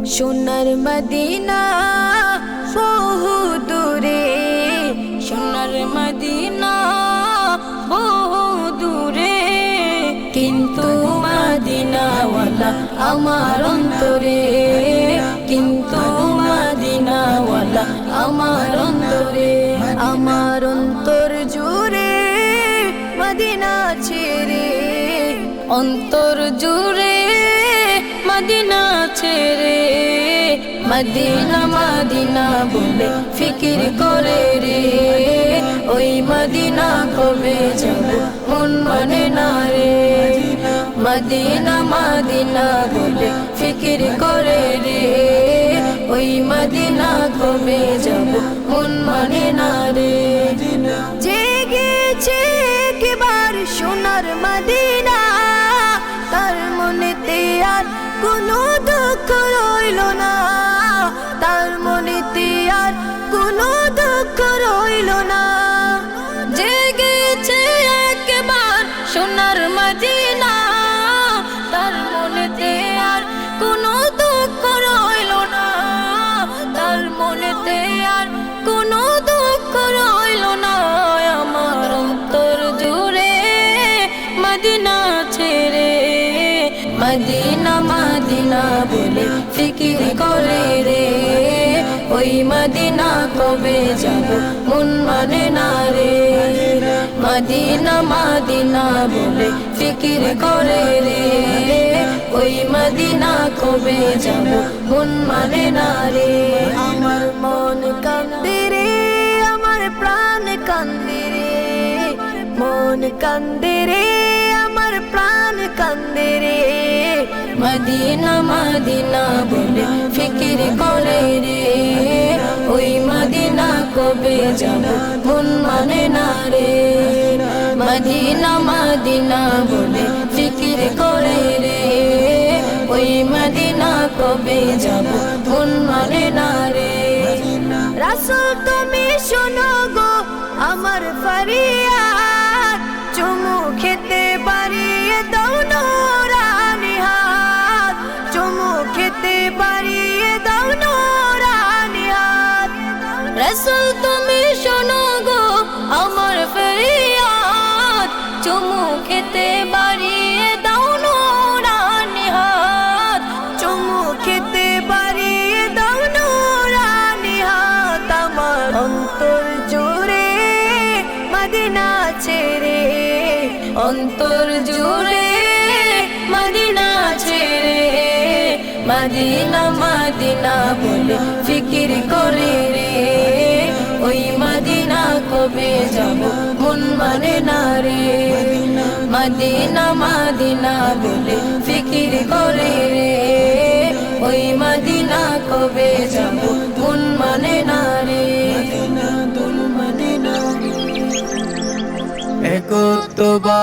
সোনার মদিনা বহু দূরে, সোনার মদিনা বহু দূরে, কিন্তু মদিনাওয়ালা আমার অন্তরে, কিন্তু মদিনাওয়ালা আমার অন্তরে। আমার অন্তর জুড়ে মদিনা ছেড়ে, অন্তর জুড়ে মদিনা ছেড়ে, মদিনা মদিনা বলে ফিকির করে রে, ওই মদিনা কবে যাব মন মানে না রে। মদিনা মদিনা বলে ফিকির করে রে, ওই মদিনা কবে যাব মন মানে না রে। জেগেছে একবার সোনার মদিনা, তার মনেতে আর কোনো দুঃখ রইল না, তার মনেতে আর কোনো দুঃখ রইল না। জেগেছে একবার সোনার মদিনা, তার মনেতে আর কোনো দুঃখ রইল না, তার মনেতে আর কোনো দুঃখ রইল না। আমার অন্তর জুড়ে মদিনা ছেড়ে, মদিনা মদিনা বলে ফিকির করে রে, ওই মদিনা কবে যাব মন মানে না রে। মদিনা মদিনা বলে ফিকির করে রে, ওই মদিনা কবে যাব মন মানে না রে। আমার মন কান্দে রে, আমার প্রাণ কান্দে রে, মন কান্দে রে, আমার প্রাণ কান্দে রে। মদিনা মদিনা বলে ফিকির করে রে, ওই মদিনা কবে যাব মন মানে না রে। মদিনা মদিনা বলে ফিকির করে রে, ওই মদিনা কবে যাব মন মানে না রে। রাসূল তুমি শোনো গো আমার ফরিয়াদ, চুমু খেতে বাড়িয়ে দাও নূরানি হাত, চুমু খেতে বাড়িয়ে দাও নূরানি হাত। রাসূল তুমি শোনো গো আমার ফরিয়াদ, চুমু খেতে বাড়িয়ে দাও নূরানি হাত, চুমু খেতে বাড়িয়ে দাও নূরানি হাত। আমার অন্তর জুড়ে মদিনা ছেড়ে, অন্তর জুড়ে মদিনা ছেড়ে, মদিনা মদিনা বলে ফিকির করে রে, ওই মদিনা কবে যাব মন মানে না রে। মদিনা মদিনা বলে ফিকির করে রে, ওই মদিনা কবে যাব মন মানে না রে। একতবা